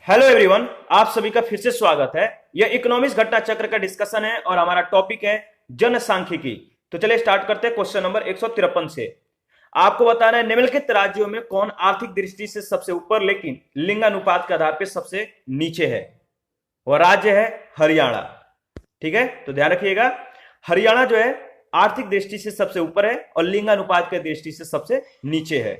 Hello everyone, आप सभी का फिर से स्वागत है। यह इकोनॉमिक्स घटना चक्र का डिस्कशन है और हमारा टॉपिक है जनसांख्यिकी। तो चलिए स्टार्ट करते हैं क्वेश्चन नंबर 153 से। आपको बताना है निम्नलिखित राज्यों में कौन आर्थिक दृष्टि से सबसे ऊपर लेकिन लिंगानुपात के आधार पर सबसे नीचे है। वह राज्य है हरियाणा। ठीक है, तो ध्यान रखिएगा, हरियाणा जो है आर्थिक दृष्टि से सबसे ऊपर है और लिंगानुपात की दृष्टि से सबसे नीचे है।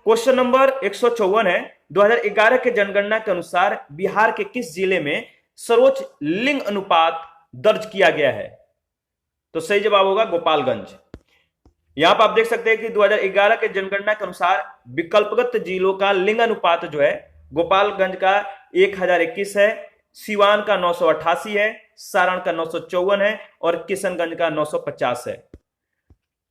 क्वेश्चन नंबर 154 है, 2011 के जनगणना के अनुसार बिहार के किस जिले में सर्वोच्च लिंग अनुपात दर्ज किया गया है। तो सही जवाब होगा गोपालगंज। यहां पर आप देख सकते हैं कि 2011 के जनगणना के अनुसार विकल्पगत जिलों का लिंग अनुपात जो है गोपालगंज का 1021 है, सिवान का 988 है, सारण का 954 है और किशनगंज का 950 है।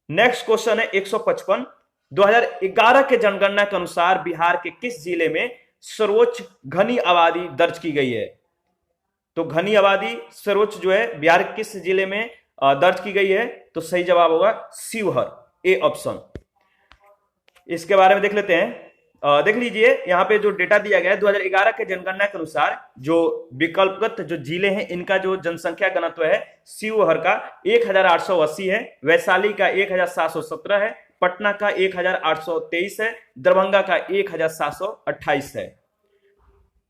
नेक्स्ट क्वेश्चन है 155, 2011 के जनगणना के अनुसार बिहार के किस जिले में सर्वोच्च घनी आबादी दर्ज की गई है। तो घनी आबादी सर्वोच्च जो है बिहार के किस जिले में दर्ज की गई है, तो सही जवाब होगा शिवहर, ए ऑप्शन। इसके बारे में देख लेते हैं। देख लीजिए यहां पे जो डेटा दिया गया है 2011 के जनगणना के अनुसार जो विकल्पगत जो जिले हैं इनका जो जनसंख्या घनत्व है शिवहर का 1880 है, वैशाली का 1717 है, पटना का 1823 है, दरभंगा का 1728 है।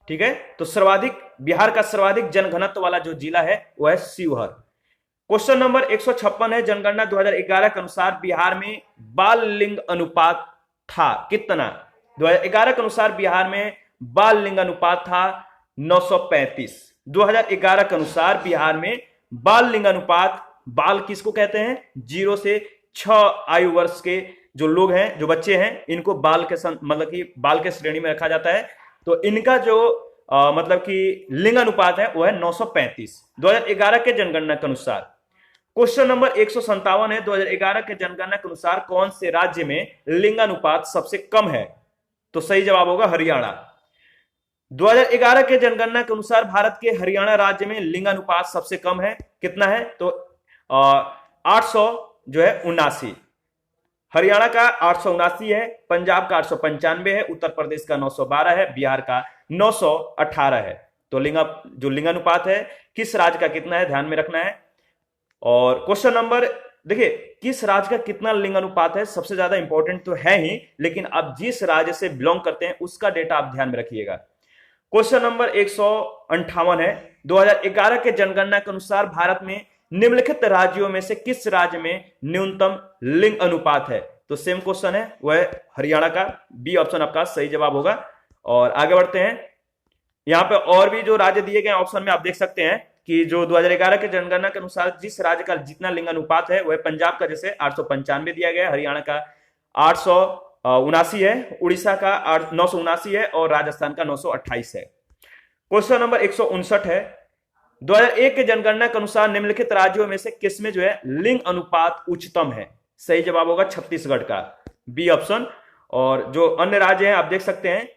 ठीक है, तो सर्वाधिक बिहार का सर्वाधिक जनघनत्व वाला जो जिला है वह है शिवहर। क्वेश्चन नंबर 156 है, जनगणना 2011 के अनुसार बिहार में बाल लिंग अनुपात था कितना। 2011 के अनुसार बिहार में बाल लिंग अनुपात था 935। 2011 के अनुसार बिहार में बाल लिंग अनुपात, बाल किसको कहते हैं, 0 से 6 आयु वर्ष के जो लोग हैं, जो बच्चे हैं, इनको बाल के मतलब कि बाल के श्रेणी में रखा जाता है। तो इनका जो मतलब कि लिंग अनुपात है वह है 935 2011 के जनगणना के अनुसार। क्वेश्चन नंबर 157 है, 2011 के जनगणना के अनुसार कौन से राज्य में लिंगानुपात सबसे कम है। तो सही जवाब होगा हरियाणा। 2011 के जनगणना के अनुसार भारत के हरियाणा राज्य में लिंगानुपात सबसे कम है, कितना है, तो 800 जो है 79। हरियाणा का 879 है, पंजाब का 895 है, उत्तर प्रदेश का 912 है, बिहार का 918 है। तो जो लिंगानुपात है किस राज्य का कितना है ध्यान में रखना है। और क्वेश्चन नंबर देखिए, किस राज्य का कितना लिंगानुपात है सबसे ज्यादा इंपॉर्टेंट तो है ही, लेकिन आप जिस राज्य से बिलोंग करते हैं उसका डेटा आप ध्यान में रखिएगा। क्वेश्चन नंबर 158 है, 2011 के जनगणना के अनुसार भारत में निम्नलिखित राज्यों में से किस राज्य में न्यूनतम लिंग अनुपात है। तो सेम क्वेश्चन है, वह हरियाणा का, बी ऑप्शन आपका सही जवाब होगा। और आगे बढ़ते हैं, यहां पे और भी जो राज्य दिए गए ऑप्शन में आप देख सकते हैं कि जो 2011 के जनगणना के अनुसार जिस राज्य का जितना लिंग अनुपात है वह पंजाब का जैसे 895 दिया गया है, हरियाणा का 879 है, उड़ीसा का 979 है और राजस्थान का 928 है। क्वेश्चन नंबर 159 है, 2001 के जनगणना के अनुसार निम्नलिखित राज्यों में से किसमें जो है लिंग अनुपात उच्चतम है। सही जवाब होगा छत्तीसगढ़ का, बी ऑप्शन। और जो अन्य राज्य हैं आप देख सकते हैं,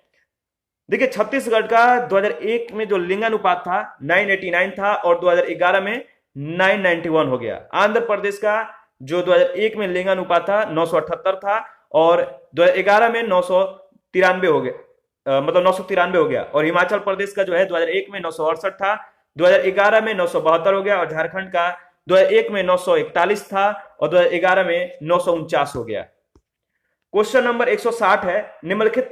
देखिए छत्तीसगढ़ का 2001 में जो लिंगानुपात था 989 था और 2011 में 991 हो गया। आंध्र प्रदेश का जो 2001 में लिंगानुपात था 978 था और 2011 में 993 हो गया, मतलब 993 हो गया। और हिमाचल प्रदेश का जो है 2001 में 968 था, 2011 में 972 हो गया। और झारखंड का 2001 में 941 था और 2011 में 949 हो गया। क्वेश्चन नंबर 160 है, निम्नलिखित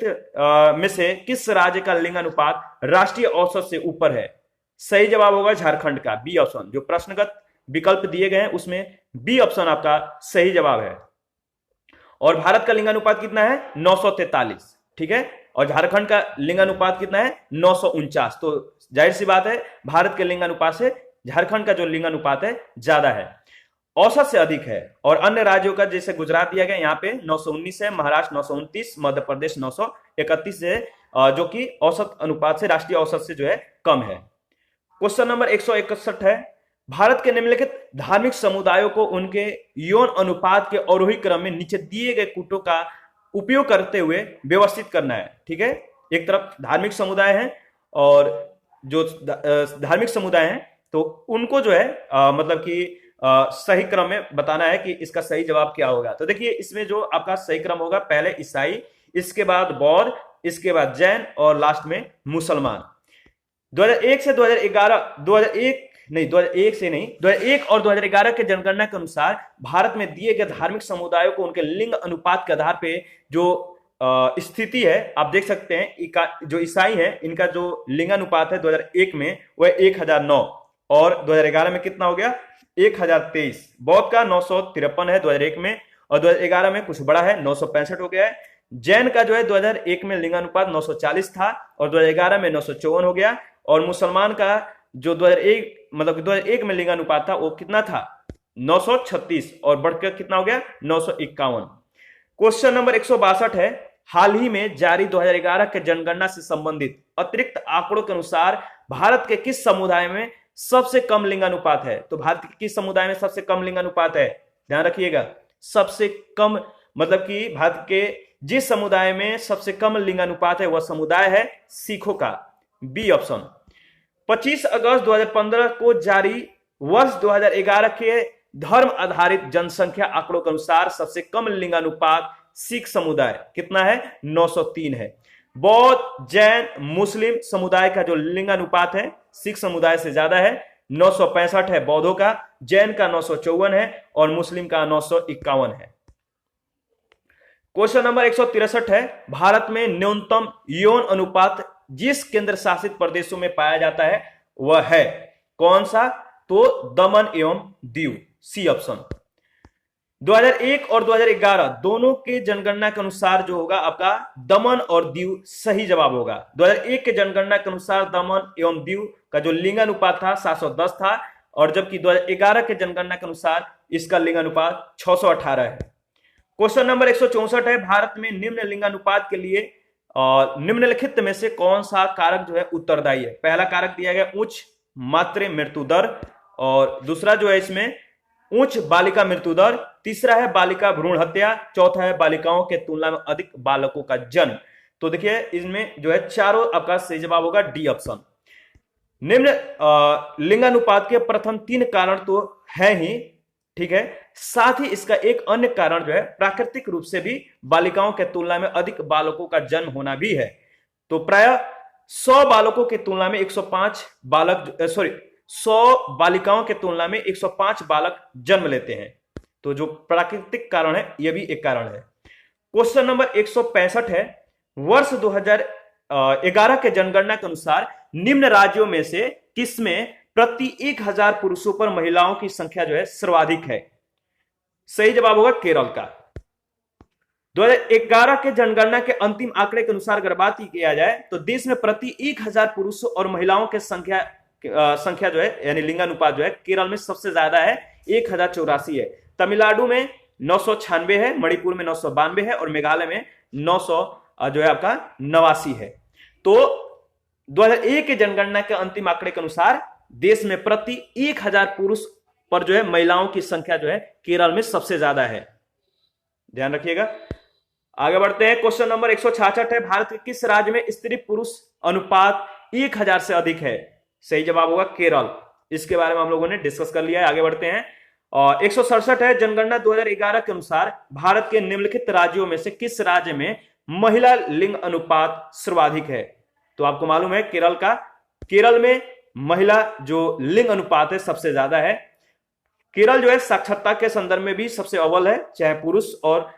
में से किस राज्य का लिंगानुपात राष्ट्रीय औसत से ऊपर है। सही जवाब होगा झारखंड का, बी ऑप्शन। जो प्रश्नगत विकल्प दिए गए हैं उसमें बी ऑप्शन आपका सही जवाब है। और भारत का लिंगानुपात कितना है 943। ठीक है, और झारखंड का लिंगानुपात कितना है 949। तो जाहिर सी बात है भारत के लिंगानुपात से झारखंड का जो लिंगानुपात है ज्यादा है, औसत से अधिक है। और अन्य राज्यों का जैसे गुजरात दिया गया, यहाँ पे 919 है, महाराष्ट्र 929, मध्य प्रदेश 931 है, जो कि औसत अनुपात से, राष्ट्रीय औसत से जो है कम है। क्वेश्चन नंबर 161 है, भारत के निम्नलिखित धार्मिक समुदायों को उनके यौन अनुपात के अवरोही क्रम में नीचे दिए गए कूटों का उपयोग करते हुए व्यवस्थित करना है। ठीक है, एक तरफ धार्मिक समुदाय है और जो धार्मिक समुदाय है तो उनको जो है मतलब कि सही क्रम में बताना है कि इसका सही जवाब क्या होगा। तो देखिए इसमें जो आपका सही क्रम होगा, पहले ईसाई, इसके बाद बौद्ध, इसके बाद जैन और लास्ट में मुसलमान। 2001 से 2011 2001 और 2011 के जनगणना के अनुसार भारत में दिए गए धार्मिक समुदायों को उनके लिंग अनुपात के आधार पे जो स्थिति है आप देख सकते हैं। जो ईसाई है इनका जो लिंगानुपात है 2001 में वह 1009 और 2011 में कितना हो गया 1023। बौद्ध का 953 है 2001 में और 2011 में कुछ बड़ा है 965 हो गया है। जैन का जो है 2001 में लिंगानुपात 940 था और 2011 में 954 हो गया। और मुसलमान का जो 2001 में लिंगानुपात था वो कितना था 936 और बढ़कर कितना हो गया 951। क्वेश्चन नंबर 162 है, हाल ही में जारी 2011 के जनगणना से संबंधित अतिरिक्त आंकड़ों के अनुसार भारत के किस समुदाय में सबसे कम लिंगानुपात है? तो भारत के किस समुदाय में सबसे कम लिंगानुपात है? ध्यान रखिएगा, सबसे कम मतलब कि भारत के जिस समुदाय में सबसे कम लिंगानुपात है वह समुदाय है सिखों का, बी ऑप्शन। 25 अगस्त 2015 को जारी वर्ष 2011 के धर्म आधारित जनसंख्या आंकड़ों के अनुसार सबसे कम लिंगानुपात सिख समुदाय कितना है 903 है। बौद्ध जैन मुस्लिम समुदाय का जो लिंगानुपात है सिख समुदाय से ज्यादा है 965 है बौद्धों का, जैन का 954 है और मुस्लिम का 951 है। क्वेश्चन नंबर 163 है, भारत में न्यूनतम यौन अनुपात जिस केंद्र शासित प्रदेशों में पाया जाता है वह है कौन सा? तो दमन एवं दीव, सी ऑप्शन। 2001 और 2011 दोनों के जनगणना के अनुसार जो होगा आपका दमन और दीव सही जवाब होगा। 2001 के जनगणना के अनुसार दमन एवं दीव का जो लिंगानुपात था 710 था और जबकि 2011 के जनगणना के अनुसार इसका लिंगानुपात 618 है। क्वेश्चन नंबर 164 है, भारत में निम्न लिंगानुपात के लिए निम्नलिखित में से कौन सा कारक जो है उत्तरदायी है? पहला कारक दिया गया उच्च मातृ मृत्यु दर और दूसरा जो है इसमें उच्च बालिका मृत्यु दर, तीसरा है बालिका भ्रूण हत्या, चौथा है बालिकाओं के तुलना में अधिक बालकों का जन्म। तो देखिए इसमें जो है चारों आपका सही जवाब होगा डी ऑप्शन। निम्न लिंगानुपात के प्रथम 3 कारण तो है ही, ठीक है, साथ ही इसका एक अन्य कारण जो है प्राकृतिक रूप से भी बालिकाओं के तुलना में अधिक बालकों का जन्म होना भी है। तो प्राय 100 बालकों की तुलना में 105 100 बालिकाओं के तुलना में 105 बालक जन्म लेते हैं। तो जो प्राकृतिक कारण है यह भी एक कारण है। क्वेश्चन नंबर 165 है, वर्ष 2011 के जनगणना के अनुसार निम्न राज्यों में से किसमें प्रति 1000 पुरुषों पर महिलाओं की संख्या जो है सर्वाधिक है? सही जवाब होगा केरल का। 2011 के जनगणना के अंतिम आंकड़े के अनुसार अगर बात किया जाए तो देश में प्रति 1000 पुरुषों और महिलाओं की संख्या जो है यानी लिंगानुपात जो है केरल में सबसे ज्यादा है 1084 है। तमिलनाडु में 996 है, मणिपुर में 992 है और मेघालय में 900 जो है आपका 89 है। तो 2001 के जनगणना के अंतिम आंकड़े के अनुसार देश में प्रति 1000 पुरुष पर जो है महिलाओं की संख्या जो है केरल में सबसे ज्यादा है, ध्यान रखिएगा। आगे बढ़ते हैं, क्वेश्चन नंबर 166 है, भारत के किस राज्य में स्त्री पुरुष अनुपात 1000 से अधिक है? सही जवाब होगा केरल। इसके बारे में हम लोगों ने डिस्कस कर लिया है। आगे बढ़ते हैं और 167 है, जनगणना 2011 के अनुसार भारत के निम्नलिखित राज्यों में से किस राज्य में महिला लिंग अनुपात सर्वाधिक है? तो आपको मालूम है केरल में महिला जो लिंग अनुपात है सबसे ज्यादा है। केरल जो है साक्षरता के संदर्भ में भी सबसे अव्वल है, चाहे पुरुष और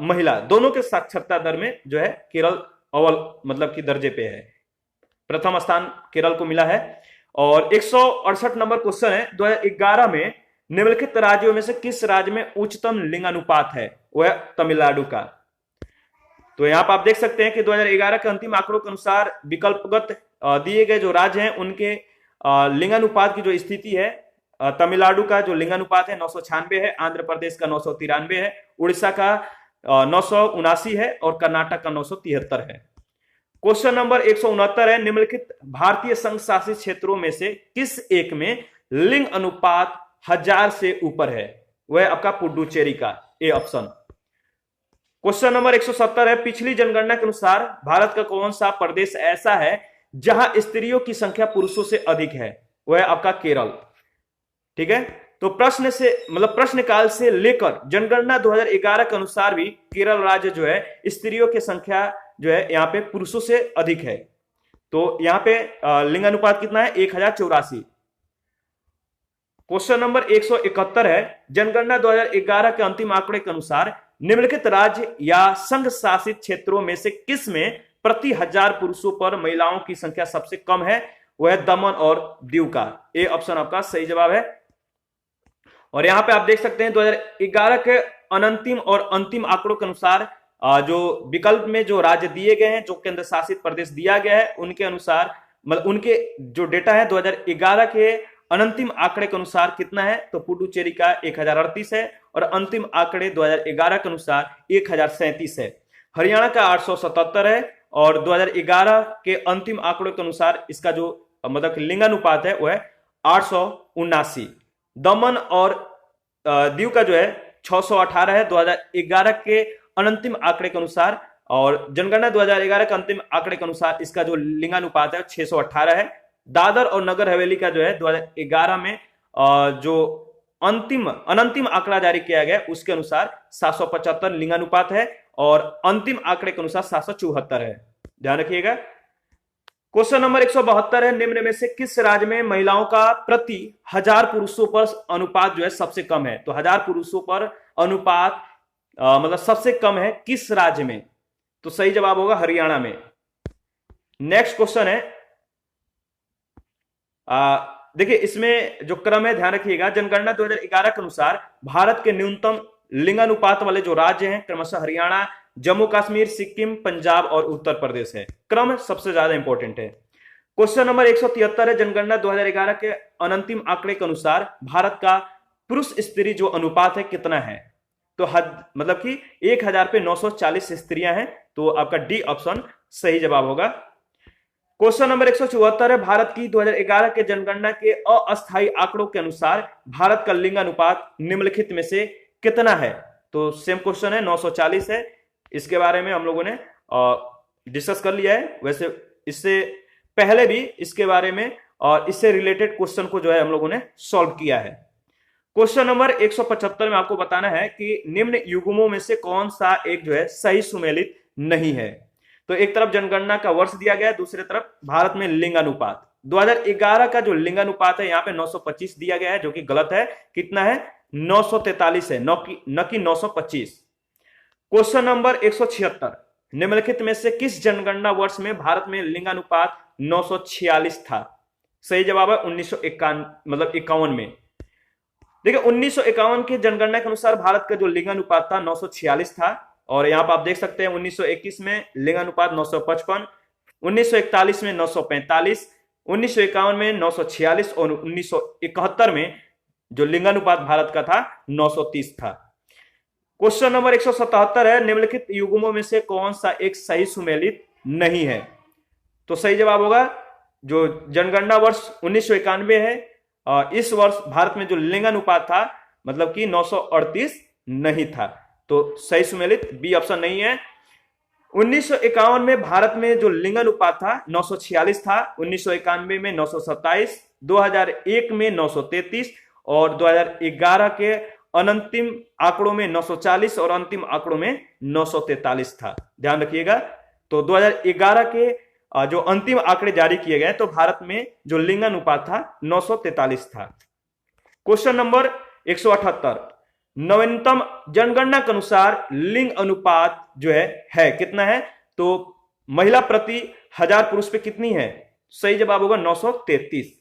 महिला दोनों के साक्षरता दर में जो है केरल अव्वल मतलब कि दर्जे पे है, प्रथम स्थान केरल को मिला है। और 168 नंबर क्वेश्चन है, 2011 में निम्नलिखित राज्यों में से किस राज्य में उच्चतम लिंगानुपात है? वह तमिलनाडु का। तो यहां पर आप देख सकते हैं कि 2011 के अंतिम आंकड़ों के अनुसार विकल्पगत दिए गए जो राज्य हैं उनके लिंगानुपात की जो स्थिति है, तमिलनाडु का जो लिंगानुपात है 996 है, आंध्र प्रदेश का 993 है, उड़ीसा का 979 है और कर्नाटक का 973 है। क्वेश्चन नंबर 169 है, निम्नलिखित भारतीय संघ शासित क्षेत्रों में से किस एक में लिंग अनुपात 1000 से ऊपर है? वह आपका पुडुचेरी का, ए ऑप्शन। क्वेश्चन नंबर 170 है, पिछली जनगणना के अनुसार भारत का कौन सा प्रदेश ऐसा है जहां स्त्रियों की संख्या पुरुषों से अधिक है? वह आपका केरल, ठीक है। तो प्रश्न काल से लेकर जनगणना 2011 के अनुसार भी केरल राज्य जो है स्त्रियों की संख्या जो है यहाँ पे पुरुषों से अधिक है। तो यहाँ पे लिंगानुपात कितना है? 1084। क्वेश्चन नंबर 171 है, जनगणना 2011 के अंतिम आंकड़े के अनुसार निम्नलिखित राज्य या संघ शासित क्षेत्रों में से किस में प्रति 1000 पुरुषों पर महिलाओं की संख्या सबसे कम है? वह है दमन और दीव का। ए ऑप्शन आपका सही जवाब है। और यहां पे आप देख सकते हैं 2011 के अनंतिम और अंतिम आंकड़ों के अनुसार जो विकल्प में जो राज्य दिए गए हैं, जो केंद्र शासित प्रदेश दिया गया है, उनके अनुसार मतलब उनके जो डेटा है 2011 के अनंतिम आंकड़े के अनुसार कितना है? तो पुडुचेरी का 1038 है और अंतिम आंकड़े 2011 के अनुसार 1037 है। हरियाणा का 877 है और 2011 के अंतिम आंकड़ों के अनुसार इसका जो मतलब लिंगानुपात है वो है 879। दमन और दीव का जो है 618 है 2011 के अनंतिम आंकड़े के अनुसार, और जनगणना 2011 के अंतिम आंकड़े के अनुसार इसका जो लिंगानुपात है 618 है। दादर और नगर हवेली का जो है 2011 में जो अनंतिम आंकड़ा जारी किया गया उसके अनुसार 775 लिंगानुपात है और अंतिम आंकड़े के अनुसार 774 है। ध्यान रखिएगा। क्वेश्चन नंबर 172 है, निम्न में से किस राज्य में महिलाओं का प्रति 1000 पुरुषों पर अनुपात जो है सबसे कम है? तो 1000 पुरुषों पर अनुपात मतलब सबसे कम है किस राज्य में? तो सही जवाब होगा हरियाणा में। नेक्स्ट क्वेश्चन है, देखिए इसमें जो क्रम है ध्यान रखिएगा। जनगणना 2011 के अनुसार भारत के न्यूनतम लिंगानुपात वाले जो राज्य हैं क्रमशः हरियाणा, जम्मू कश्मीर, सिक्किम, पंजाब और उत्तर प्रदेश है। क्रम सबसे ज्यादा इंपॉर्टेंट है। क्वेश्चन नंबर 173 है, जनगणना 2011 के अनंतिम आंकड़े के अनुसार भारत का पुरुष स्त्री जो अनुपात है कितना है? तो मतलब कि 1000 पे 940 स्त्रियां हैं, तो आपका डी ऑप्शन सही जवाब होगा। क्वेश्चन नंबर 174 है, भारत की 2011 के जनगणना के अस्थायी आंकड़ों के अनुसार भारत का लिंगानुपात निम्नलिखित में से कितना है? तो सेम क्वेश्चन है, 940 है। इसके बारे में हम लोगों ने डिस्कस कर लिया है। वैसे इससे पहले भी इसके बारे में और इससे रिलेटेड क्वेश्चन को जो है हम लोगों ने सॉल्व किया है। क्वेश्चन नंबर 175 में आपको बताना है कि निम्न युग्मों में से कौन सा एक जो है सही सुमेलित नहीं है। तो एक तरफ जनगणना का वर्ष दिया गया है, दूसरी तरफ भारत में लिंगानुपात। 2011 का जो लिंगानुपात है यहाँ पे 925 दिया गया है, जो कि गलत है। कितना है? 943 है, न कि 925। क्वेश्चन नंबर 176, निम्नलिखित में से किस जनगणना वर्ष में भारत में लिंगानुपात 946 था? सही जवाब है 1951 में। देखिए 1951 के जनगणना के अनुसार भारत का जो लिंगानुपात था 946 था, और यहां पर आप देख सकते हैं 1921 में लिंगानुपात 955, 1941 में 945, 1951 में 946 और 1971 में जो लिंगानुपात भारत का था 930 था। क्वेश्चन नंबर 177 है, निम्नलिखित युग्मों में से कौन सा एक सही सुमेलित नहीं है? तो सही जवाब होगा जो जनगणना वर्ष 1991 है, इस वर्ष भारत में जो लिंगानुपात था मतलब कि 938 नहीं था, तो सही सुमेलित बी ऑप्शन नहीं है। 1951 में भारत में जो लिंगानुपात था 946 था, 1991 में 927, 2001 में 933 और 2011 के अनंतिम आंकड़ों में 940 और अंतिम आंकड़ों में 943 था। ध्यान रखिएगा। तो 2011 के जो अंतिम आंकड़े जारी किए गए तो भारत में जो लिंगानुपात था 943 था। क्वेश्चन नंबर 178, नवीनतम जनगणना के अनुसार लिंग अनुपात जो है कितना है? तो महिला प्रति 1000 पुरुष पे कितनी है? सही जवाब होगा 933।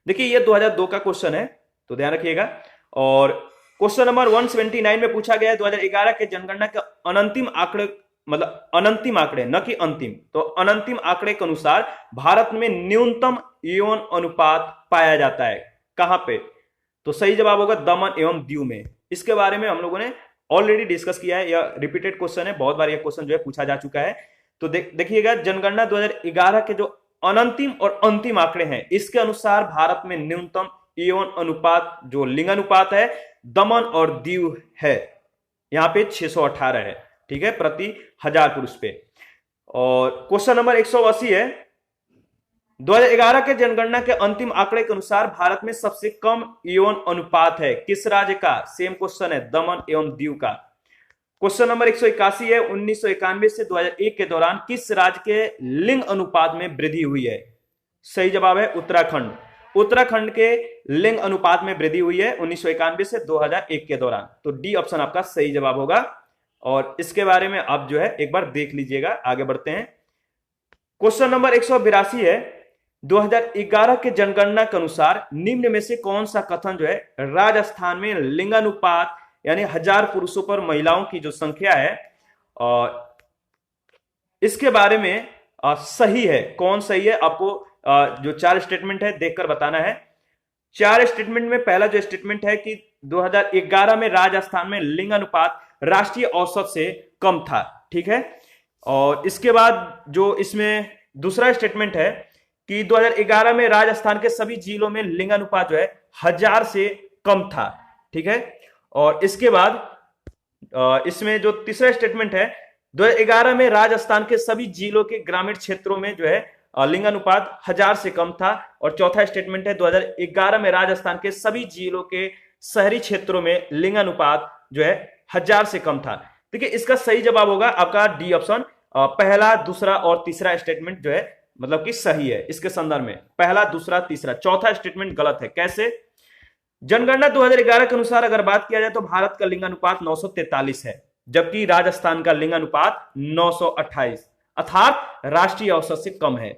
देखिए ये 2002 का क्वेश्चन है, तो ध्यान रखिएगा। और क्वेश्चन नंबर 179 में पूछा गया है 2011 के जनगणना के अनंतिम आंकड़े, मतलब अनंतिम आंकड़े न कि अंतिम, तो अनंतिम आंकड़े के अनुसार भारत में न्यूनतम यौन अनुपात पाया जाता है कहां पे? तो सही जवाब होगा दमन एवं दीव में। इसके बारे में हम लोगों ने ऑलरेडी डिस्कस किया है, यह रिपीटेड क्वेश्चन है, बहुत बार यह क्वेश्चन जो है पूछा जा चुका है। तो देखिएगा जनगणना 2011 के जो अनंतिम और अंतिम आंकड़े हैं इसके अनुसार भारत में न्यूनतम यौन अनुपात जो लिंगानुपात है दमन और दीव है, यहां पे 618 है, ठीक है, प्रति 1000 पुरुष पे। और क्वेश्चन नंबर 180 है, 2011 के जनगणना के अंतिम आंकड़े के अनुसार भारत में सबसे कम यौन अनुपात है किस राज्य का? सेम क्वेश्चन है, दमन एवं दीव का। क्वेश्चन नंबर 181 है, 1991 से 2001 के दौरान किस राज्य के लिंग अनुपात में वृद्धि हुई है? सही जवाब है उत्तराखंड। उत्तराखंड के लिंग अनुपात में वृद्धि हुई है 1991 से 2001 के दौरान। तो डी ऑप्शन आपका सही जवाब होगा, और इसके बारे में आप जो है एक बार देख लीजिएगा। आगे बढ़ते हैं। क्वेश्चन नंबर 182 है, 2011 के जनगणना के अनुसार निम्न में से कौन सा कथन जो है राजस्थान में लिंगानुपात यानी 1000 पुरुषों पर महिलाओं की जो संख्या है और इसके बारे में सही है? कौन सही है? आपको जो 4 स्टेटमेंट है देखकर बताना है। 4 स्टेटमेंट में पहला जो स्टेटमेंट है कि 2011 में राजस्थान में लिंगानुपात राष्ट्रीय औसत से कम था, ठीक है। और इसके बाद जो इसमें दूसरा स्टेटमेंट है कि 2011 में राजस्थान के सभी जिलों में लिंगानुपात जो है 1000 से कम था, ठीक है। और इसके बाद इसमें जो तीसरा स्टेटमेंट है, 2011 में राजस्थान के सभी जिलों के ग्रामीण क्षेत्रों में जो है लिंगानुपात 1000 से कम था। और चौथा स्टेटमेंट है, 2011 में राजस्थान के सभी जिलों के शहरी क्षेत्रों में लिंगानुपात जो है 1000 से कम था। देखिए इसका सही जवाब होगा आपका डी ऑप्शन। पहला, दूसरा और तीसरा स्टेटमेंट जो है मतलब कि सही है इसके संदर्भ में। पहला, दूसरा, तीसरा, चौथा स्टेटमेंट गलत है। कैसे? जनगणना 2011 के अनुसार अगर बात किया जाए तो भारत का लिंगानुपात 943 है, जबकि राजस्थान का लिंगानुपात 928 अर्थात राष्ट्रीय औसत से कम है।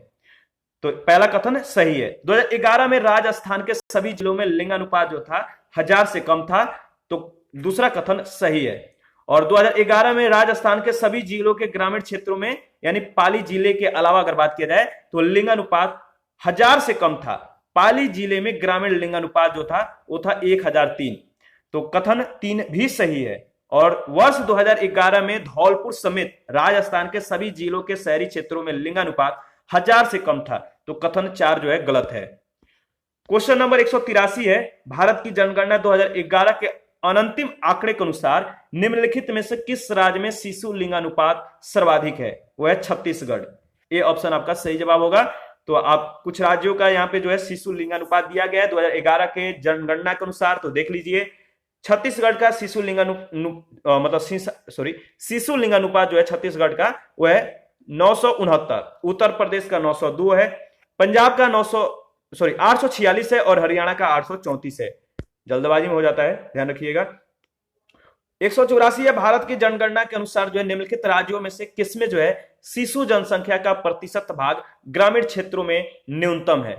तो पहला कथन सही है। 2011 में राजस्थान के सभी जिलों में लिंगानुपात जो था 1000 से कम था, तो दूसरा कथन सही है। और 2011 में राजस्थान के सभी जिलों के ग्रामीण क्षेत्रों में यानी पाली जिले के अलावा अगर बात किया जाए तो लिंगानुपात 1000 से कम था। पाली जिले में ग्रामीण लिंगानुपात जो था वो था 1003। तो कथन 3 भी सही है। और वर्ष 2011 में धौलपुर समेत राजस्थान के सभी जिलों के शहरी क्षेत्रों में लिंगानुपात 1000 से कम था। तो कथन 4 जो है गलत है। क्वेश्चन नंबर 183 है, भारत की जनगणना 2011 के अनंतिम आंकड़े के अनुसार निम्नलिखित में से किस राज्य में शिशु लिंगानुपात सर्वाधिक है? वो है छत्तीसगढ़। ए ऑप्शन आपका सही जवाब होगा। तो आप कुछ राज्यों का यहाँ पे जो है शिशु लिंगानुपात दिया गया है 2011 के जनगणना के अनुसार, तो देख लीजिए। छत्तीसगढ़ का शिशु शिशु लिंगानुपात जो है छत्तीसगढ़ का वो है 969, उत्तर प्रदेश का 902 है, पंजाब का 846 है और हरियाणा का 834 है। जल्दबाजी में हो जाता है, ध्यान रखिएगा। 184 है, भारत की जनगणना के अनुसार जो है निम्नलिखित राज्यों में से किसमें जो है शिशु जनसंख्या का प्रतिशत भाग ग्रामीण क्षेत्रों में न्यूनतम है?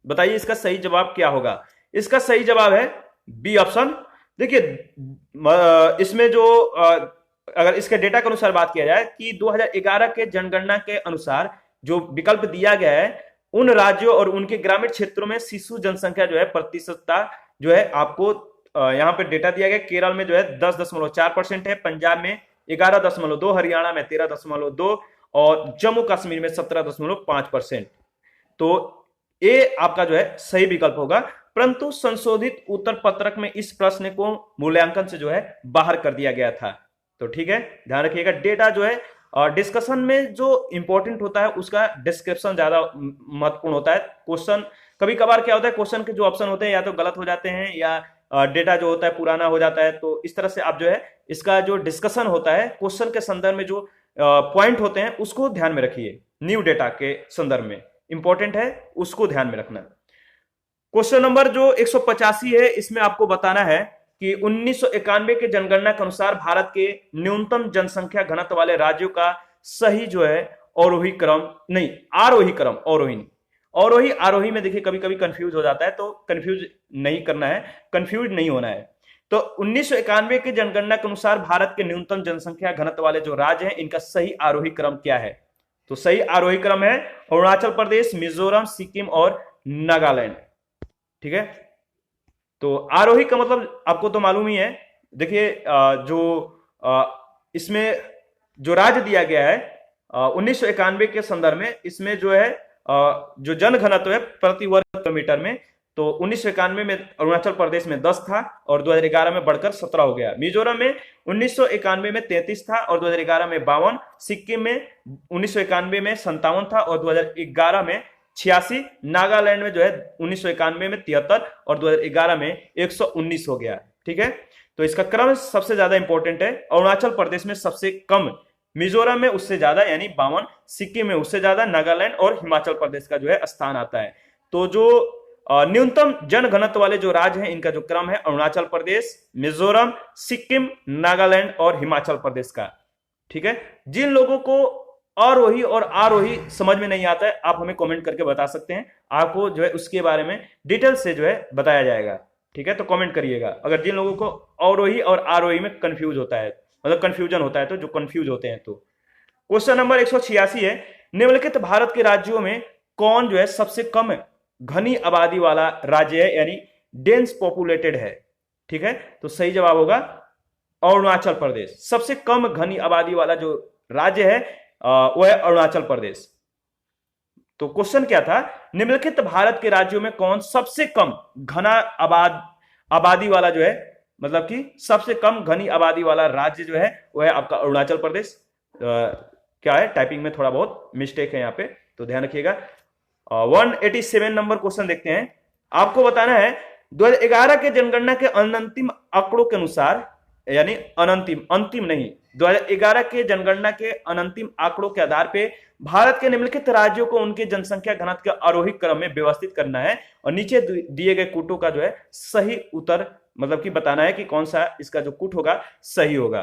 बताइए इसका सही जवाब क्या होगा? इसका सही जवाब है बी ऑप्शन। देखिए इसमें जो अगर इसके डेटा के अनुसार बात किया जाए कि 2011 के जनगणना के अनुसार जो विकल्प दिया गया है उन राज्यों और उनके ग्रामीण क्षेत्रों में शिशु जनसंख्या जो है प्रतिशतता जो है आपको यहां पे डेटा दिया गया। केरल में जो है 10.4% है, पंजाब में 11.2, हरियाणा में 13.2 और जम्मू कश्मीर में 17.5%। तो ए आपका जो है सही विकल्प होगा। परंतु संशोधित उत्तर पत्रक में इस प्रश्न को मूल्यांकन से जो है बाहर कर दिया गया था। तो ठीक है, ध्यान रखिएगा। डेटा जो है डिस्कशन में जो इंपॉर्टेंट होता है उसका डिस्क्रिप्शन ज्यादा महत्वपूर्ण होता है। क्वेश्चन कभी कभार क्या होता है, क्वेश्चन के जो ऑप्शन होते हैं या तो गलत हो जाते हैं या डेटा जो होता है पुराना हो जाता है। तो इस तरह से आप जो है इसका जो डिस्कशन होता है क्वेश्चन के संदर्भ में जो पॉइंट होते हैं उसको ध्यान में रखिए। न्यू डेटा के संदर्भ में इंपॉर्टेंट है, उसको ध्यान में रखना। क्वेश्चन नंबर जो 185 है, इसमें आपको बताना है कि 1991 के जनगणना के अनुसार भारत के न्यूनतम जनसंख्या घनत्व वाले राज्यों का सही जो है आरोही क्रम नहीं, आरोही क्रम, आरोही आरोही में देखिए कभी कभी कंफ्यूज हो जाता है, तो कंफ्यूज नहीं करना है, कंफ्यूज नहीं होना है। तो 1991 के जनगणना के अनुसार भारत के न्यूनतम जनसंख्या घनत्व वाले जो राज्य हैं इनका सही आरोही क्रम क्या है? तो सही आरोही क्रम है अरुणाचल प्रदेश, मिजोरम, सिक्किम और नागालैंड। ठीक है, तो आरोही का मतलब आपको तो मालूम ही है। देखिए इसमें जो राज्य दिया गया है 1991 के संदर्भ में, इसमें जो है जो जन घनत्व है प्रति वर्ग किलोमीटर में, तो 1991 में अरुणाचल प्रदेश में 10 था और 2011 में बढ़कर 17 हो गया। मिजोरम में 1991 में 33 था और 2011 में 52, सिक्किम में 1991 में 57 था और 2011 में 86, नागालैंड में जो है 1991 में 73 और 2011 में 119 हो गया। ठीक है, तो इसका क्रम सबसे ज्यादा इंपॉर्टेंट है। अरुणाचल प्रदेश में सबसे कम, मिजोरम में उससे ज्यादा यानी 52, सिक्किम में उससे ज्यादा, नागालैंड और हिमाचल प्रदेश का जो है स्थान आता है। तो जो न्यूनतम जनघनत्व वाले जो राज्य हैं इनका जो क्रम है अरुणाचल प्रदेश, मिजोरम, सिक्किम, नागालैंड और हिमाचल प्रदेश का। ठीक है, जिन लोगों को अवरोही और आरोही समझ में नहीं आता है आप हमें कमेंट करके बता सकते हैं, आपको जो है उसके बारे में डिटेल से जो है बताया जाएगा। ठीक है, तो कमेंट करिएगा अगर जिन लोगों को अवरोही और आरोही में कंफ्यूज होता है, मतलब कंफ्यूजन होता है, तो जो कंफ्यूज होते हैं। तो क्वेश्चन नंबर 186 है, निम्नलिखित भारत के राज्यों में कौन जो है सबसे कम घनी आबादी वाला राज्य है, यानी डेंस पॉपुलेटेड है। ठीक है, तो सही जवाब होगा अरुणाचल प्रदेश। सबसे कम घनी आबादी वाला जो राज्य है वो है अरुणाचल प्रदेश। तो क्वेश्चन क्या था, निम्नलिखित भारत के राज्यों में कौन सबसे कम घना आबादी वाला जो है, मतलब कि सबसे कम घनी आबादी वाला राज्य जो है वो है आपका अरुणाचल प्रदेश। क्या है, टाइपिंग में थोड़ा बहुत मिस्टेक है यहाँ पे, तो ध्यान रखिएगा। 187 नंबर क्वेश्चन देखते हैं। आपको बताना है 2011 के जनगणना के अनंतिम आंकड़ों के अनुसार, यानी अंतिम नहीं, 2011 के जनगणना के अनंतिम आंकड़ों के आधार पे भारत के निम्नलिखित राज्यों को उनके जनसंख्या घनत्व के आरोही क्रम में व्यवस्थित करना है और नीचे दिए गए कूटों का जो है सही उत्तर, मतलब कि बताना है कि कौन सा इसका जो कूट होगा सही होगा।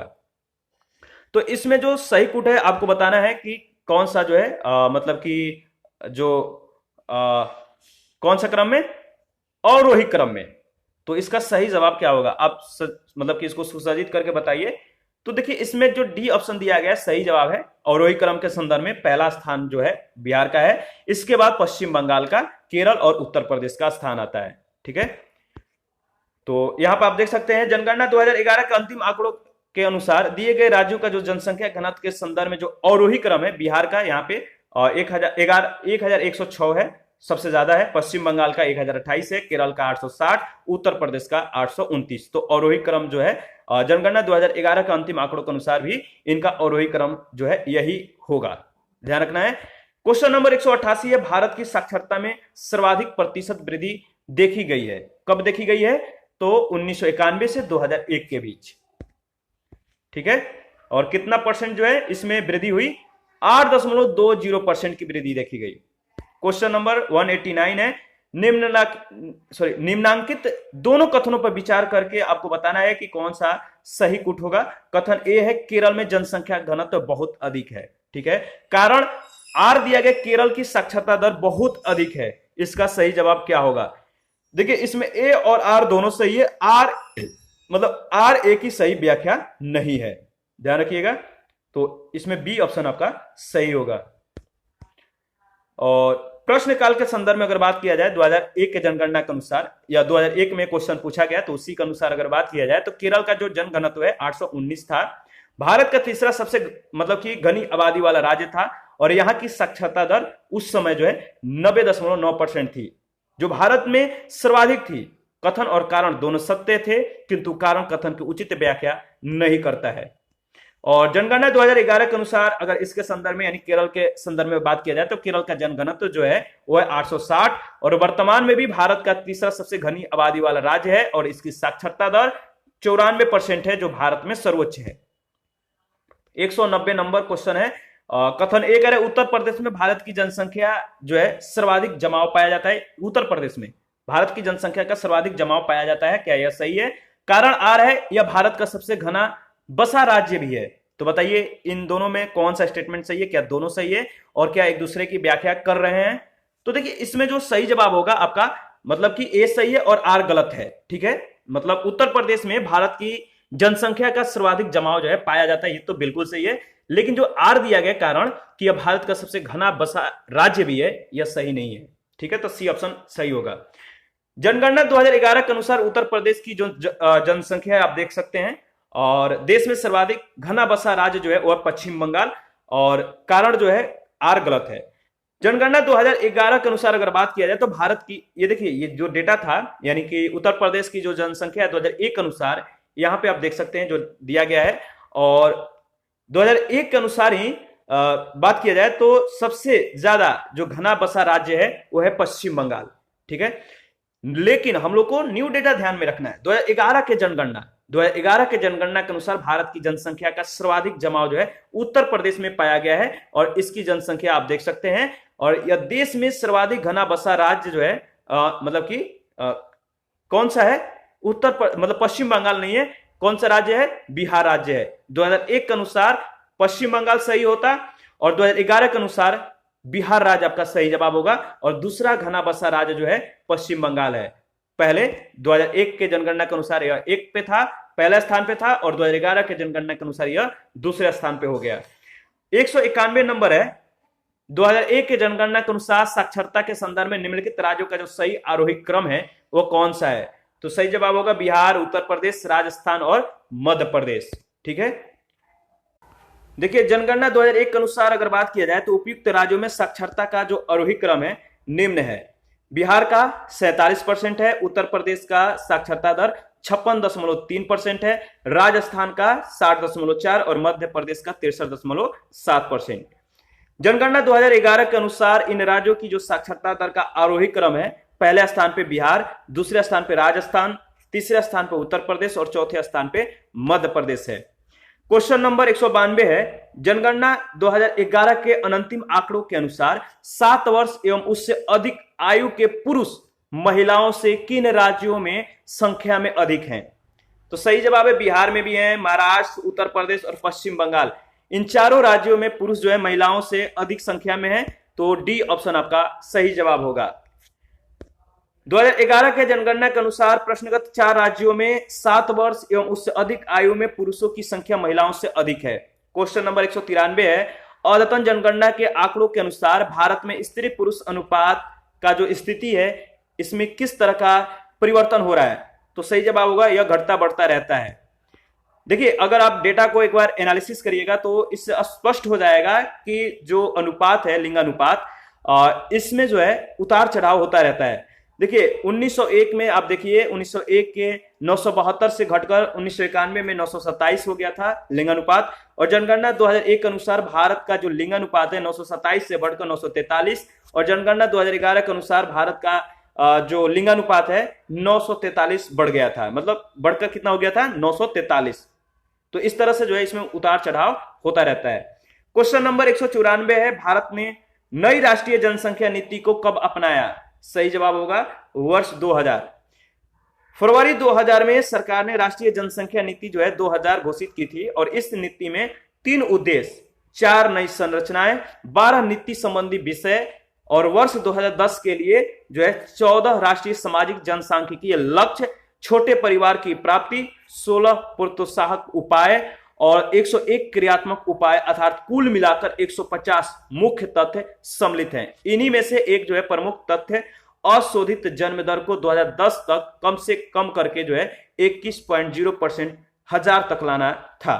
तो इसमें जो सही कूट है आपको बताना है कि कौन सा जो है मतलब कि जो कौन सा क्रम में, अवरोही क्रम में। तो इसका सही जवाब क्या होगा, आप मतलब कि इसको सुसज्जित करके बताइए। तो देखिए इसमें जो डी ऑप्शन दिया गया है सही जवाब है। अवरोही क्रम के संदर्भ में पहला स्थान जो है बिहार का है, इसके बाद पश्चिम बंगाल का, केरल और उत्तर प्रदेश का स्थान आता है। ठीक है, तो यहां पर आप देख सकते हैं जनगणना 2011 के अंतिम आंकड़ों के अनुसार दिए गए राज्यों का जो जनसंख्या घनत्व के संदर्भ में जो अवरोही क्रम है, बिहार का यहाँ पे 1106 है, सबसे ज्यादा है। पश्चिम बंगाल का 1028 है, केरल का 860, उत्तर प्रदेश का 829। तो अवरोही क्रम जो है जनगणना 2011 के अंतिम आंकड़ों के अनुसार भी इनका अवरोही क्रम जो है यही होगा, ध्यान रखना है। क्वेश्चन नंबर 188 है, भारत की साक्षरता में सर्वाधिक प्रतिशत वृद्धि देखी गई है, कब देखी गई है, तो 1991 से 2001 के बीच। ठीक है, और कितना परसेंट जो है इसमें वृद्धि हुई, 8.20% की वृद्धि देखी गई। क्वेश्चन नंबर 189 है, निम्नांकित दोनों कथनों पर विचार करके आपको बताना है कि कौन सा सही कूट होगा। कथन ए है, केरल में जनसंख्या घनत्व बहुत अधिक है। ठीक है, कारण आर दिया गया, केरल की साक्षरता दर बहुत अधिक है, इसका सही जवाब क्या होगा। देखिए इसमें ए और आर दोनों सही है, आर मतलब आर ए की सही व्याख्या नहीं है, ध्यान रखिएगा। तो इसमें बी ऑप्शन आपका सही होगा। और प्रश्नकाल के संदर्भ में अगर बात किया जाए 2001 के जनगणना के अनुसार, या 2001 में क्वेश्चन पूछा गया तो उसी के अनुसार अगर बात किया जाए तो केरल का जो जनघनत्व है 819 था, भारत का तीसरा सबसे मतलब कि घनी आबादी वाला राज्य था, और यहां की साक्षरता दर उस समय जो है 90.9% थी, जो भारत में सर्वाधिक थी। कथन और कारण दोनों सत्य थे, किंतु कारण कथन की उचित व्याख्या नहीं करता है। और जनगणना 2011 के अनुसार अगर इसके संदर्भ में यानी केरल के संदर्भ में बात किया जाए तो केरल का जनघनत्व जो है वो है 860, और वर्तमान में भी भारत का तीसरा सबसे घनी आबादी वाला राज्य है, और इसकी साक्षरता दर 94% है, जो भारत में सर्वोच्च है। 190 नंबर क्वेश्चन है, कथन ए कह रहे उत्तर प्रदेश में भारत की जनसंख्या जो है सर्वाधिक जमाव पाया जाता है। उत्तर प्रदेश में भारत की जनसंख्या का सर्वाधिक जमाव पाया जाता है, क्या यह सही है। कारण आर है, यह भारत का सबसे घना बसा राज्य भी है। तो बताइए इन दोनों में कौन सा स्टेटमेंट सही है, क्या दोनों सही है और क्या एक दूसरे की व्याख्या कर रहे हैं। तो देखिए इसमें जो सही जवाब होगा आपका, मतलब कि ए सही है और आर गलत है। ठीक है, मतलब उत्तर प्रदेश में भारत की जनसंख्या का सर्वाधिक जमाव जो है पाया जाता है, ये तो बिल्कुल सही है, लेकिन जो आर दिया गया कारण कि यह भारत का सबसे घना बसा राज्य भी है, यह सही नहीं है। ठीक है, तो सी ऑप्शन सही होगा। जनगणना 2011 के अनुसार उत्तर प्रदेश की जो जनसंख्या आप देख सकते हैं, और देश में सर्वाधिक घना बसा राज्य जो है वह पश्चिम बंगाल, और कारण जो है आर गलत है। जनगणना 2011 के अनुसार अगर बात किया जाए तो भारत की, ये देखिए ये जो डेटा था यानी कि उत्तर प्रदेश की जो जनसंख्या है 2001 के अनुसार, यहां पे आप देख सकते हैं जो दिया गया है, और 2001 के अनुसार ही बात किया जाए तो सबसे ज्यादा जो घना बसा राज्य है वो है पश्चिम बंगाल। ठीक है, लेकिन हम लोग को न्यू डेटा ध्यान में रखना है। 2011 के जनगणना के अनुसार भारत की जनसंख्या का सर्वाधिक जमाव जो है उत्तर प्रदेश में पाया गया है, और इसकी जनसंख्या आप देख सकते हैं। और यह देश में सर्वाधिक घना बसा राज्य जो है मतलब कि कौन सा है, मतलब पश्चिम बंगाल नहीं है, कौन सा राज्य है, बिहार राज्य है। 2001 के अनुसार पश्चिम बंगाल सही होता, और 2011 के अनुसार बिहार राज्य आपका सही जवाब होगा, और दूसरा घना बसा राज्य जो है पश्चिम बंगाल है। पहले 2001 के जनगणना के अनुसार यह एक पे था, पहले स्थान पे था, और 2011 के जनगणना के अनुसार यह दूसरे स्थान पे हो गया। 191 नंबर है। 2001 के जनगणना के अनुसार साक्षरता के संदर्भ में निम्नलिखित राज्यों का जो सही आरोही क्रम है वो कौन सा है? तो सही जवाब होगा बिहार, उत्तर प्रदेश, राजस्थान और मध्य प्रदेश। ठीक है, देखिए जनगणना 2001 के अनुसार अगर बात किया जाए तो उपयुक्त राज्यों में साक्षरता का जो आरोही क्रम है निम्न है। बिहार का 47% है, उत्तर प्रदेश का साक्षरता दर 56.3% है, राजस्थान का 60.4% और मध्य प्रदेश का 63.7%। जनगणना 2011 के अनुसार इन राज्यों की जो साक्षरता दर का आरोही क्रम है, पहले स्थान पे बिहार, दूसरे स्थान पे राजस्थान, तीसरे स्थान पे उत्तर प्रदेश और चौथे स्थान पे मध्य प्रदेश है। क्वेश्चन नंबर 192 है। जनगणना 2011 के अनंतिम आंकड़ों के अनुसार 7 वर्ष एवं उससे अधिक आयु के पुरुष महिलाओं से किन राज्यों में संख्या में अधिक हैं? तो सही जवाब है बिहार में भी है, महाराष्ट्र, उत्तर प्रदेश और पश्चिम बंगाल। इन चारों राज्यों में पुरुष जो है महिलाओं से अधिक संख्या में है, तो डी ऑप्शन आपका सही जवाब होगा। 2011 के जनगणना के अनुसार प्रश्नगत 4 राज्यों में 7 वर्ष एवं उससे अधिक आयु में पुरुषों की संख्या महिलाओं से अधिक है। क्वेश्चन नंबर 193 है। अद्यतन जनगणना के आंकड़ों के अनुसार भारत में स्त्री पुरुष अनुपात का जो स्थिति है इसमें किस तरह का परिवर्तन हो रहा है? तो सही जवाब होगा यह घटता बढ़ता रहता है। देखिए अगर आप डेटा को एक बार एनालिसिस करिएगा तो इससे स्पष्ट हो जाएगा कि जो अनुपात है, लिंग अनुपात, इसमें जो है उतार चढ़ाव होता रहता है। देखिए 1901 में आप देखिए 1901 के 972 से घटकर 1991 में 927 हो गया था लिंगानुपात, और जनगणना 2001 के अनुसार भारत का जो लिंगानुपात है 927 से बढ़कर 943, और जनगणना 2011 के अनुसार भारत का जो लिंगानुपात है 943 बढ़ गया था, मतलब बढ़कर कितना हो गया था 943। तो इस तरह से जो है इसमें उतार चढ़ाव होता रहता है। क्वेश्चन नंबर 194 है। भारत ने नई राष्ट्रीय जनसंख्या नीति को कब अपनाया? सही जवाब होगा वर्ष 2000। फरवरी 2000 में सरकार ने राष्ट्रीय जनसंख्या नीति जो है 2000 घोषित की थी, और इस नीति में 3 उद्देश्य, 4 नई संरचनाएं, 12 नीति संबंधी विषय, और वर्ष 2010 के लिए जो है 14 राष्ट्रीय सामाजिक जनसांख्यिकीय लक्ष्य, छोटे परिवार की प्राप्ति, 16 प्रोत्साहक उपाय और 101 क्रियात्मक उपाय, अर्थात कुल मिलाकर 150 मुख्य तथ्य सम्मिलित हैं। इन्हीं में से एक जो है प्रमुख तथ्य अशोधित जन्म दर को 2010 तक कम से कम करके जो है 21.0% हजार तक लाना था।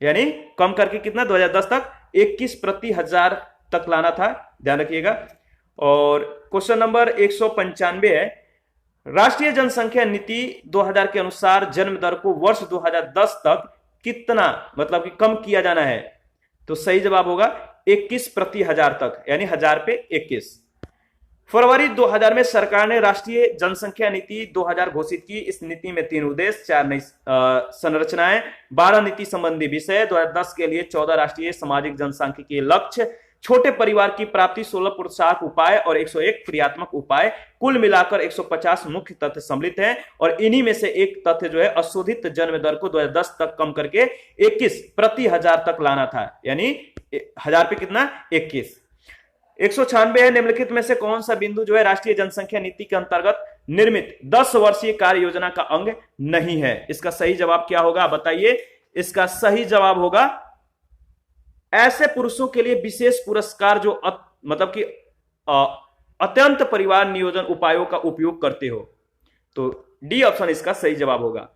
यानी कम करके कितना 2010 तक 21 प्रति हजार तक लाना था, ध्यान रखिएगा। और क्वेश्चन नंबर 195 है। राष्ट्रीय जनसंख्या नीति 2000 के अनुसार जन्म दर को वर्ष 2010 तक कितना मतलब कि कम किया जाना है? तो सही जवाब होगा 21 प्रति हजार तक, यानी 1000 पे 21। फरवरी 2000 में सरकार ने राष्ट्रीय जनसंख्या नीति 2000 घोषित की। इस नीति में 3 उद्देश्य, 4 नई संरचनाएं, 12 नीति संबंधी विषय, 2010 के लिए 14 राष्ट्रीय सामाजिक जनसांख्यिकीय लक्ष्य, छोटे परिवार की प्राप्ति, 16 प्रोत्साहक उपाय और 101 क्रियात्मक उपाय, कुल मिलाकर 150 मुख्य तथ्य सम्मिलित हैं। और इन्हीं में से एक तथ्य जो है अशोधित जन्म दर को 2010 तक कम करके 21 प्रति हजार तक लाना था, यानी 1000 पे कितना 21। 196 है। निम्नलिखित में से कौन सा बिंदु जो है राष्ट्रीय जनसंख्या नीति के अंतर्गत निर्मित 10 वर्षीय कार्य योजना का अंग नहीं है? इसका सही जवाब क्या होगा बताइए? इसका सही जवाब होगा ऐसे पुरुषों के लिए विशेष पुरस्कार जो मतलब कि अत्यंत परिवार नियोजन उपायों का उपयोग करते हो। तो डी ऑप्शन इसका सही जवाब होगा।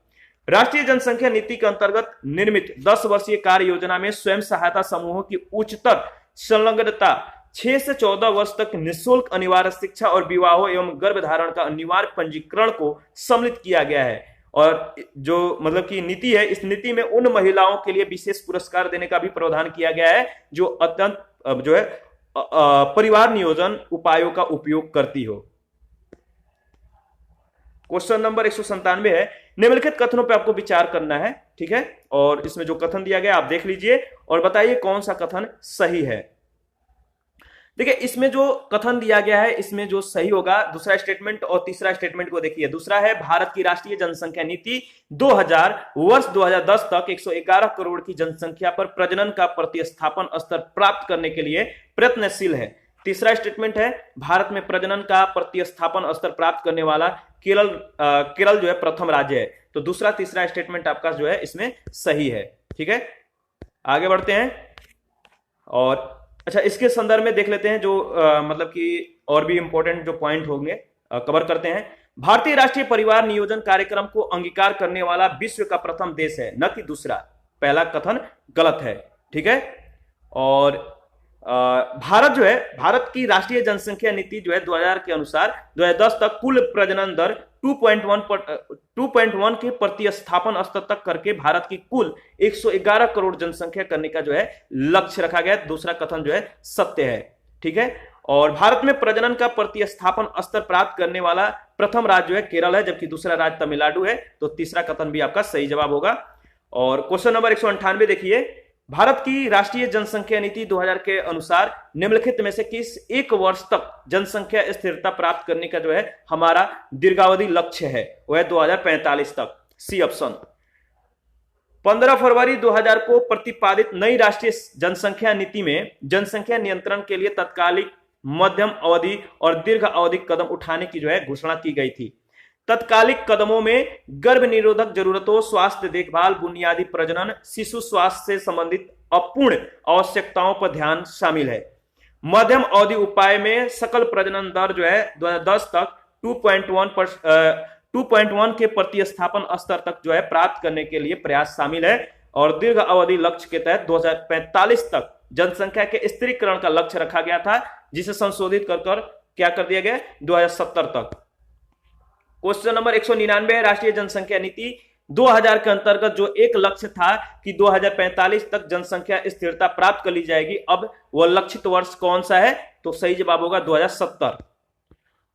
राष्ट्रीय जनसंख्या नीति के अंतर्गत निर्मित 10 वर्षीय कार्य योजना में स्वयं सहायता समूहों की उच्चतर संलग्नता, 6 से 14 वर्ष तक निःशुल्क अनिवार्य शिक्षा और विवाहों एवं गर्भधारण का अनिवार्य पंजीकरण को सम्मिलित किया गया है। और जो मतलब की नीति है, इस नीति में उन महिलाओं के लिए विशेष पुरस्कार देने का भी प्रावधान किया गया है जो अत्यंत जो है परिवार नियोजन उपायों का उपयोग करती हो। क्वेश्चन नंबर 197 है, निम्नलिखित कथनों पे आपको विचार करना है, ठीक है। और इसमें जो कथन दिया गया आप देख लीजिए और बताइए कौन सा कथन सही है। देखिए इसमें जो कथन दिया गया है इसमें जो सही होगा दूसरा स्टेटमेंट और तीसरा स्टेटमेंट को देखिए। दूसरा है भारत की राष्ट्रीय जनसंख्या नीति 2000 वर्ष 2010 तक 111 करोड़ की जनसंख्या पर प्रजनन का प्रतिस्थापन स्तर प्राप्त करने के लिए प्रयत्नशील है। तीसरा स्टेटमेंट है भारत में प्रजनन का प्रतिस्थापन स्तर प्राप्त करने वाला केरल जो है प्रथम राज्य है। तो दूसरा तीसरा स्टेटमेंट आपका जो है इसमें सही है, ठीक है। आगे बढ़ते हैं और अच्छा इसके संदर्भ में देख लेते हैं जो मतलब कि और भी इंपॉर्टेंट जो पॉइंट होंगे कवर करते हैं। भारतीय राष्ट्रीय परिवार नियोजन कार्यक्रम को अंगीकार करने वाला विश्व का प्रथम देश है, न कि दूसरा। पहला कथन गलत है, ठीक है। और भारत जो है भारत की राष्ट्रीय जनसंख्या नीति जो है 2000 के अनुसार 2010 तक कुल प्रजनन दर 2.1 के प्रतिस्थापन स्तर तक करके भारत की कुल 111 करोड़ जनसंख्या करने का जो है लक्ष्य रखा गया। दूसरा कथन जो है सत्य है, ठीक है। और भारत में प्रजनन का प्रतिस्थापन स्तर प्राप्त करने वाला प्रथम राज्य जो है केरल है, जबकि दूसरा राज्य तमिलनाडु है। तो तीसरा कथन भी आपका सही जवाब होगा। और क्वेश्चन नंबर 198 देखिए, भारत की राष्ट्रीय जनसंख्या नीति 2000 के अनुसार निम्नलिखित में से किस एक वर्ष तक जनसंख्या स्थिरता प्राप्त करने का जो है हमारा दीर्घावधि लक्ष्य है, वह है 2045 तक। C option. 15 फरवरी 2000 को प्रतिपादित नई राष्ट्रीय जनसंख्या नीति में जनसंख्या नियंत्रण के लिए तत्कालिक, मध्यम अवधि और दीर्घ अवधि कदम उठाने की जो है घोषणा की गई थी। तत्कालिक कदमों में गर्भ निरोधक जरूरतों, स्वास्थ्य देखभाल, बुनियादी प्रजनन, शिशु स्वास्थ्य से संबंधित अपूर्ण आवश्यकताओं पर ध्यान शामिल है। मध्यम अवधि उपाय में सकल प्रजनन दर जो है 2010 तक 2.1 के प्रतिस्थापन स्तर तक जो है प्राप्त करने के लिए प्रयास शामिल है। और दीर्घ अवधि लक्ष्य के तहत 2045 तक जनसंख्या के स्थिरीकरण का लक्ष्य रखा गया था, जिसे संशोधित कर क्या कर दिया गया 2070 तक। क्वेश्चन नंबर 199 है, राष्ट्रीय जनसंख्या नीति 2000 के अंतर्गत जो एक लक्ष्य था कि 2045 तक जनसंख्या स्थिरता प्राप्त कर ली जाएगी, अब वह लक्षित वर्ष कौन सा है? तो सही जवाब होगा 2070।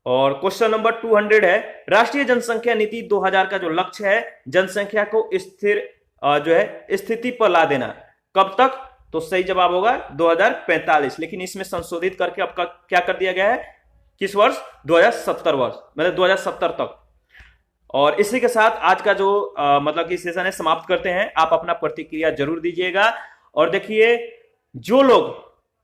और क्वेश्चन नंबर 200 है, राष्ट्रीय जनसंख्या नीति 2000 का जो लक्ष्य है जनसंख्या को स्थिर जो है स्थिति पर ला देना, कब तक? तो सही जवाब होगा 2045। लेकिन इसमें संशोधित करके आपका क्या कर दिया गया है, किस वर्ष? 2070 वर्ष, मतलब 2070 तक। और इसी के साथ आज का जो मतलब कि सेशन है समाप्त करते हैं। आप अपना प्रतिक्रिया जरूर दीजिएगा। और देखिए, जो लोग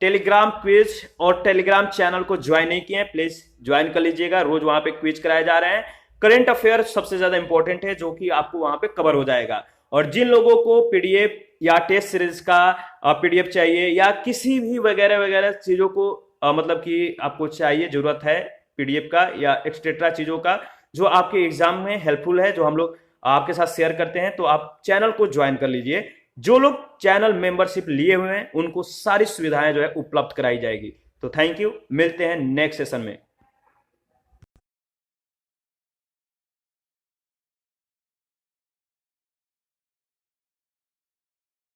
टेलीग्राम पेज और टेलीग्राम चैनल को ज्वाइन नहीं किए हैं, प्लीज ज्वाइन कर लीजिएगा। रोज वहां पे क्विज कराए जा रहे हैं। करंट अफेयर सबसे ज्यादा इंपॉर्टेंट है, जो कि आपको वहां पे कवर हो जाएगा। और जिन लोगों को पीडीएफ या टेस्ट सीरीज का पीडीएफ चाहिए या किसी भी वगैरह वगैरह चीजों को मतलब कि आपको चाहिए, जरूरत है पीडीएफ का या एक्स्ट्रा चीजों का जो आपके एग्जाम में हेल्पफुल है, जो हम लोग आपके साथ शेयर करते हैं, तो आप चैनल को ज्वाइन कर लीजिए। जो लोग चैनल मेंबरशिप लिए हुए हैं उनको सारी सुविधाएं जो है उपलब्ध कराई जाएगी। तो थैंक यू, मिलते हैं नेक्स्ट सेशन में।